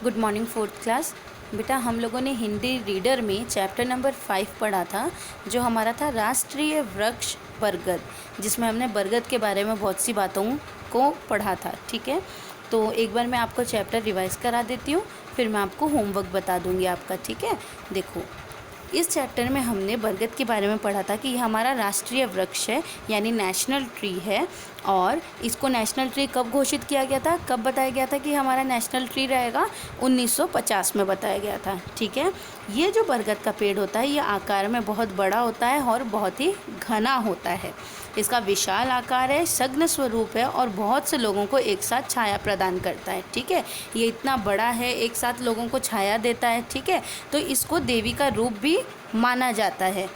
Good morning fourth class. बेटा हम लोगों ने हिंदी रीडर में चैप्टर नंबर 5 पढ़ा था, जो हमारा था राष्ट्रीय वृक्ष बरगद, जिसमें हमने बरगद के बारे में बहुत सी बातों को पढ़ा था। ठीक है, तो एक बार मैं आपको चैप्टर रिवाइज़ करा देती हूँ, फिर मैं आपको होमवर्क बता दूँगी आपका। ठीक है, देखो इस चैप्टर में हमने बरगद के बारे में पढ़ा था कि ये हमारा राष्ट्रीय वृक्ष है, यानी नेशनल ट्री है। और इसको नेशनल ट्री कब घोषित किया गया था, कब बताया गया था कि हमारा नेशनल ट्री रहेगा? 1950 में बताया गया था। ठीक है, ये जो बरगद का पेड़ होता है ये आकार में बहुत बड़ा होता है और बहुत ही घना होता है। इसका विशाल आकार है, सघन स्वरूप है और बहुत से लोगों को एक साथ छाया प्रदान करता है। ठीक है, ये इतना बड़ा है, एक साथ लोगों को छाया देता है। ठीक है, तो इसको देवी का रूप भी माना जाता है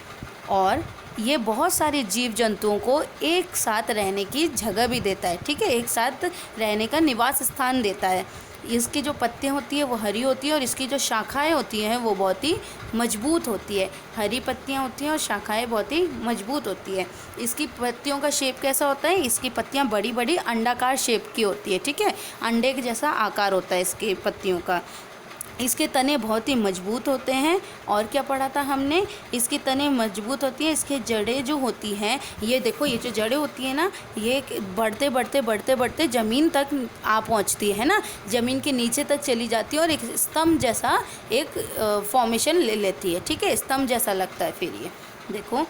और ये बहुत सारे जीव जंतुओं को एक साथ रहने की जगह भी देता है। ठीक है, एक साथ रहने का निवास स्थान देता है। इसकी जो पत्तियाँ होती है वो हरी होती है और इसकी जो शाखाएं होती हैं वो बहुत ही मजबूत होती है। हरी पत्तियाँ होती हैं और शाखाएं बहुत ही मजबूत होती है। इसकी पत्तियों का शेप कैसा होता है? इसकी पत्तियाँ बड़ी बड़ी अंडाकार शेप की होती है। ठीक है, अंडे के जैसा आकार होता है इसकी पत्तियों का। इसके तने बहुत ही मजबूत होते हैं। और क्या पढ़ा था हमने? इसके तने मजबूत होती हैं, इसके जड़ें जो होती हैं, ये देखो ये जो जड़ें होती हैं ना, ये बढ़ते बढ़ते बढ़ते बढ़ते ज़मीन तक आ पहुंचती है ना, ज़मीन के नीचे तक चली जाती है और एक स्तंभ जैसा एक फॉर्मेशन ले लेती है। ठीक है, स्तंभ जैसा लगता है। फिर ये देखो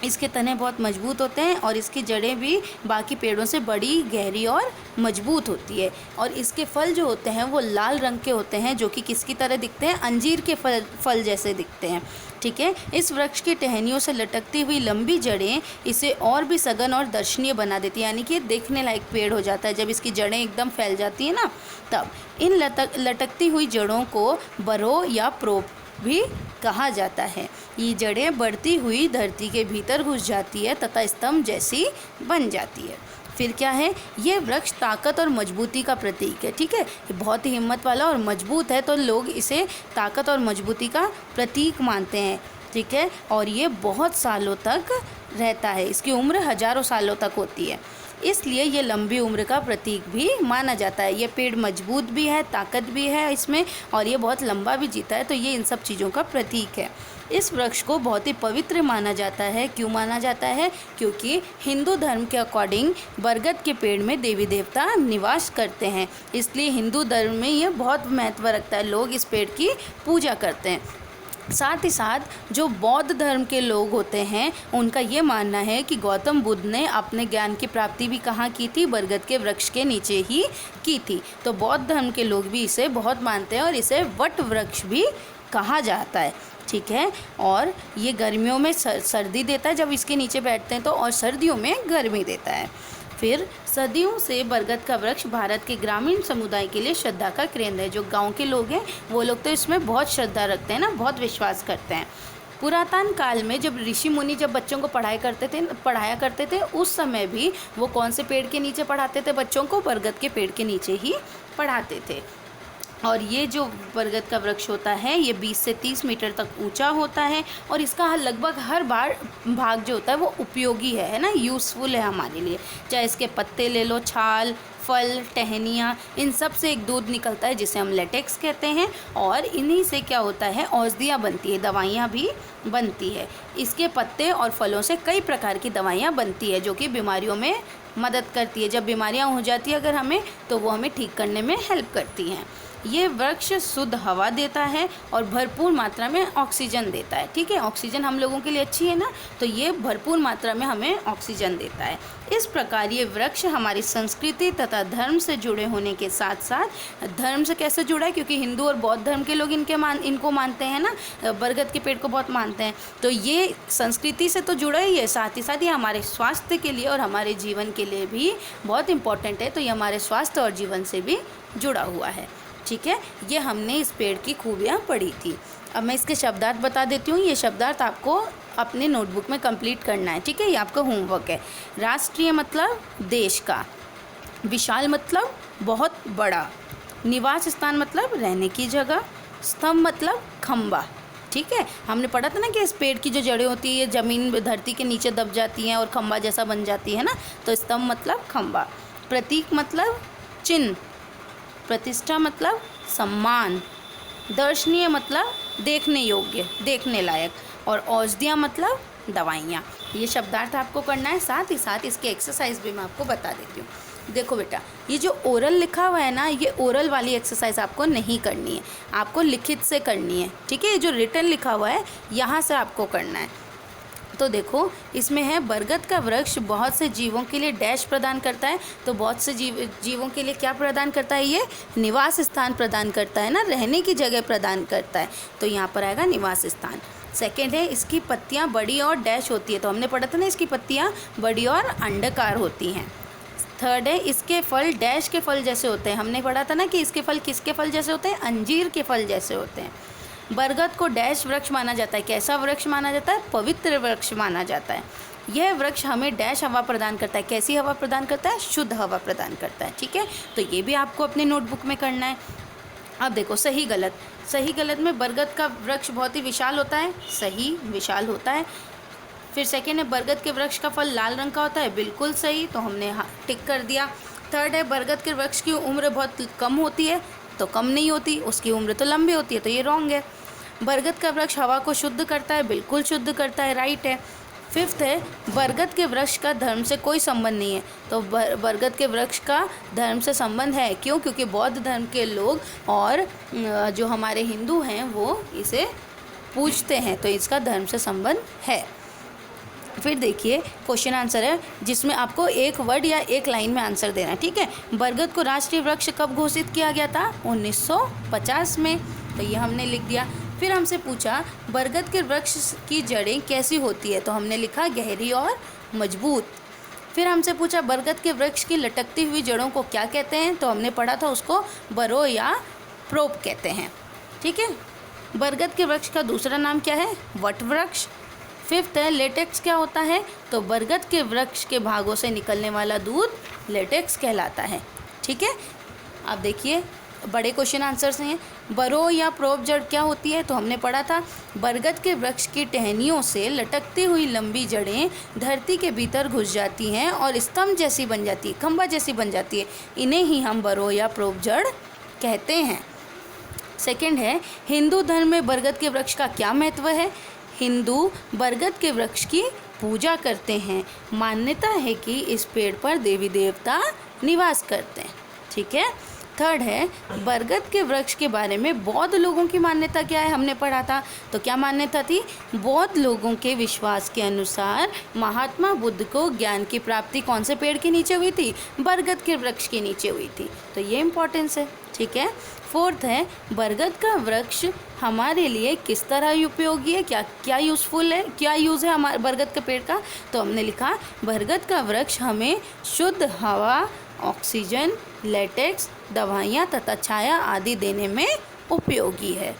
इसके तने बहुत मजबूत होते हैं और इसकी जड़ें भी बाकी पेड़ों से बड़ी, गहरी और मजबूत होती है। और इसके फल जो होते हैं वो लाल रंग के होते हैं, जो कि किसकी तरह दिखते हैं? अंजीर के फल जैसे दिखते हैं। ठीक है, इस वृक्ष की टहनियों से लटकती हुई लंबी जड़ें इसे और भी सघन और दर्शनीय बना देती है, यानी कि देखने लायक पेड़ हो जाता है जब इसकी जड़ें एकदम फैल जाती है ना। तब इन लटकती हुई जड़ों को बरो या प्रोप भी कहा जाता है। ये जड़ें बढ़ती हुई धरती के भीतर घुस जाती है तथा स्तंभ जैसी बन जाती है। फिर क्या है? ये वृक्ष ताकत और मजबूती का प्रतीक है। ठीक है, ये बहुत ही हिम्मत वाला और मजबूत है, तो लोग इसे ताकत और मजबूती का प्रतीक मानते हैं। ठीक है, और ये बहुत सालों तक रहता है, इसकी उम्र हजारों सालों तक होती है, इसलिए ये लंबी उम्र का प्रतीक भी माना जाता है। ये पेड़ मजबूत भी है, ताकत भी है इसमें, और ये बहुत लंबा भी जीता है, तो ये इन सब चीज़ों का प्रतीक है। इस वृक्ष को बहुत ही पवित्र माना जाता है। क्यों माना जाता है? क्योंकि हिंदू धर्म के अकॉर्डिंग बरगद के पेड़ में देवी देवता निवास करते हैं, इसलिए हिंदू धर्म में ये बहुत महत्व रखता है। लोग इस पेड़ की पूजा करते हैं। साथ ही साथ जो बौद्ध धर्म के लोग होते हैं उनका ये मानना है कि गौतम बुद्ध ने अपने ज्ञान की प्राप्ति भी कहाँ की थी? बरगद के वृक्ष के नीचे ही की थी। तो बौद्ध धर्म के लोग भी इसे बहुत मानते हैं और इसे वट वृक्ष भी कहा जाता है। ठीक है, और ये गर्मियों में सर्दी देता है जब इसके नीचे बैठते हैं तो, और सर्दियों में गर्मी देता है। फिर सदियों से बरगद का वृक्ष भारत के ग्रामीण समुदाय के लिए श्रद्धा का केंद्र है। जो गांव के लोग हैं वो लोग तो इसमें बहुत श्रद्धा रखते हैं ना, बहुत विश्वास करते हैं। पुरातन काल में जब ऋषि मुनि जब बच्चों को पढ़ाया करते थे उस समय भी वो कौन से पेड़ के नीचे पढ़ाते थे बच्चों को? बरगद के पेड़ के नीचे ही पढ़ाते थे। और ये जो बरगद का वृक्ष होता है ये 20 से 30 मीटर तक ऊंचा होता है और इसका लगभग हर भाग जो होता है वो उपयोगी है ना, यूज़फुल है हमारे लिए। चाहे इसके पत्ते ले लो, छाल, फल, टहनियाँ, इन सब से एक दूध निकलता है जिसे हम लेटेक्स कहते हैं, और इन्हीं से क्या होता है? औषधियाँ बनती है, दवाइयाँ भी बनती है। इसके पत्ते और फलों से कई प्रकार की दवाइयाँ बनती है जो कि बीमारियों में मदद करती है। जब बीमारियाँ हो जाती है अगर हमें, तो वो हमें ठीक करने में हेल्प करती हैं। ये वृक्ष शुद्ध हवा देता है और भरपूर मात्रा में ऑक्सीजन देता है। ठीक है, ऑक्सीजन हम लोगों के लिए अच्छी है ना, तो ये भरपूर मात्रा में हमें ऑक्सीजन देता है। इस प्रकार ये वृक्ष हमारी संस्कृति तथा धर्म से जुड़े होने के साथ साथ, धर्म से कैसे जुड़ा है? क्योंकि हिंदू और बौद्ध धर्म के लोग इनको मानते हैं ना, बरगद के पेड़ को बहुत मानते हैं, तो ये संस्कृति से तो जुड़ा ही है, साथ ही साथ ये हमारे स्वास्थ्य के लिए और हमारे जीवन के लिए भी बहुत इम्पोर्टेंट है, तो ये हमारे स्वास्थ्य और जीवन से भी जुड़ा हुआ है। ठीक है, ये हमने इस पेड़ की खूबियाँ पढ़ी थी। अब मैं इसके शब्दार्थ बता देती हूँ। ये शब्दार्थ आपको अपने नोटबुक में कंप्लीट करना है। ठीक है, ये आपका होमवर्क है। राष्ट्रीय मतलब देश का, विशाल मतलब बहुत बड़ा, निवास स्थान मतलब रहने की जगह, स्तंभ मतलब खंबा। ठीक है, हमने पढ़ा था ना कि इस पेड़ की जो जड़ें होती है ज़मीन धरती के नीचे दब जाती हैं और खंबा जैसा बन जाती है ना, तो स्तंभ मतलब खंबा। प्रतीक मतलब चिन्ह, प्रतिष्ठा मतलब सम्मान, दर्शनीय मतलब देखने योग्य, देखने लायक, और औषधियाँ मतलब दवाइयाँ। ये शब्दार्थ आपको करना है, साथ ही साथ इसके एक्सरसाइज भी मैं आपको बता देती हूँ। देखो बेटा, ये जो ओरल लिखा हुआ है ना, ये ओरल वाली एक्सरसाइज आपको नहीं करनी है, आपको लिखित से करनी है, ठीक है। ये जो रिटन लिखा हुआ है यहाँ से आपको करना है। तो देखो इसमें है, बरगद का वृक्ष बहुत से जीवों के लिए डैश प्रदान करता है। तो बहुत से जीवों के लिए क्या प्रदान करता है? ये निवास स्थान प्रदान करता है ना, रहने की जगह प्रदान करता है। तो यहाँ पर आएगा निवास स्थान। सेकेंड है, इसकी पत्तियाँ बड़ी और डैश होती है। तो हमने पढ़ा था ना, इसकी पत्तियाँ बड़ी और अंडाकार होती हैं। थर्ड है, इसके फल डैश के फल जैसे होते हैं। हमने पढ़ा था ना कि इसके फल किसके फल जैसे होते हैं? अंजीर के फल जैसे होते हैं। बरगद को डैश वृक्ष माना जाता है। कैसा वृक्ष माना जाता है? पवित्र वृक्ष माना जाता है। यह वृक्ष हमें डैश हवा प्रदान करता है। कैसी हवा प्रदान करता है? शुद्ध हवा प्रदान करता है, ठीक है। तो ये भी आपको अपने नोटबुक में करना है। अब देखो सही गलत। सही गलत में बरगद का वृक्ष बहुत ही विशाल होता है, सही, विशाल होता है। फिर सेकेंड है, बरगद के वृक्ष का फल लाल रंग का होता है, बिल्कुल सही, तो हमने टिक कर दिया। थर्ड है, बरगद के वृक्ष की उम्र बहुत कम होती है, तो कम नहीं होती, उसकी उम्र तो लंबी होती है, तो ये रॉन्ग है। बरगद का वृक्ष हवा को शुद्ध करता है, बिल्कुल शुद्ध करता है, राइट है। फिफ्थ है, बरगद के वृक्ष का धर्म से कोई संबंध नहीं है। तो बरगद के वृक्ष का धर्म से संबंध है, क्यों? क्योंकि बौद्ध धर्म के लोग और जो हमारे हिंदू हैं वो इसे पूजते हैं, तो इसका धर्म से संबंध है। फिर देखिए क्वेश्चन आंसर है, जिसमें आपको एक वर्ड या एक लाइन में आंसर देना है, ठीक है। बरगद को राष्ट्रीय वृक्ष कब घोषित किया गया था? 1950 में, तो ये हमने लिख दिया। फिर हमसे पूछा बरगद के वृक्ष की जड़ें कैसी होती है? तो हमने लिखा गहरी और मजबूत। फिर हमसे पूछा बरगद के वृक्ष की लटकती हुई जड़ों को क्या कहते हैं? तो हमने पढ़ा था उसको बरो या प्रोप कहते हैं, ठीक है। बरगद के वृक्ष का दूसरा नाम क्या है? वट वृक्ष। फिफ्थ है, लेटेक्स क्या होता है? तो बरगद के वृक्ष के भागों से निकलने वाला दूध लेटेक्स कहलाता है, ठीक है। अब देखिए बड़े क्वेश्चन आंसर्स हैं। बरो या प्रोप जड़ क्या होती है? तो हमने पढ़ा था बरगद के वृक्ष की टहनियों से लटकती हुई लंबी जड़ें धरती के भीतर घुस जाती हैं और स्तंभ जैसी बन जाती है, खंभा जैसी बन जाती है, इन्हें ही हम बरो या प्रोप जड़ कहते हैं। सेकंड है, हिंदू धर्म में बरगद के वृक्ष का क्या महत्व है? हिंदू बरगद के वृक्ष की पूजा करते हैं। मान्यता है कि इस पेड़ पर देवी देवता निवास करते हैं, ठीक है। थर्ड है, बरगद के वृक्ष के बारे में बौद्ध लोगों की मान्यता क्या है? हमने पढ़ा था, तो क्या मान्यता थी? बौद्ध लोगों के विश्वास के अनुसार महात्मा बुद्ध को ज्ञान की प्राप्ति कौन से पेड़ के नीचे हुई थी? बरगद के वृक्ष के नीचे हुई थी, तो ये इम्पोर्टेंस है, ठीक है। फोर्थ है, बरगद का वृक्ष हमारे लिए किस तरह उपयोगी है? क्या यूज़फुल है, क्या यूज़ है हमारे बरगद के पेड़ का? तो हमने लिखा बरगद का वृक्ष हमें शुद्ध हवा, ऑक्सीजन, लेटेक्स, दवाइयाँ तथा छाया आदि देने में उपयोगी है।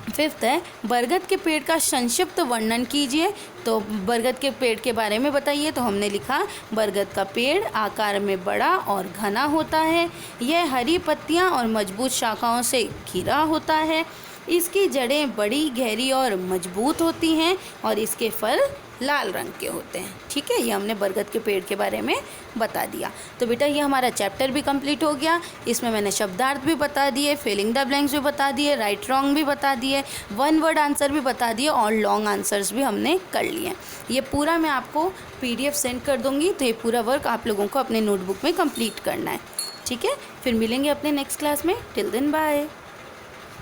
फिफ्थ है, बरगद के पेड़ का संक्षिप्त वर्णन कीजिए। तो बरगद के पेड़ के बारे में बताइए। तो हमने लिखा बरगद का पेड़ आकार में बड़ा और घना होता है, यह हरी पत्तियां और मजबूत शाखाओं से घिरा होता है, इसकी जड़ें बड़ी गहरी और मजबूत होती हैं और इसके फल लाल रंग के होते हैं, ठीक है। ये हमने बरगद के पेड़ के बारे में बता दिया। तो बेटा ये हमारा चैप्टर भी कंप्लीट हो गया। इसमें मैंने शब्दार्थ भी बता दिए, फिलिंग द ब्लैंक्स भी बता दिए, राइट रॉन्ग भी बता दिए, वन वर्ड आंसर भी बता दिए और लॉन्ग आंसर्स भी हमने कर लिए। ये पूरा मैं आपको PDF सेंड कर दूँगी, तो ये पूरा वर्क आप लोगों को अपने नोटबुक में कंप्लीट करना है, ठीक है। फिर मिलेंगे अपने नेक्स्ट क्लास में। Till then bye.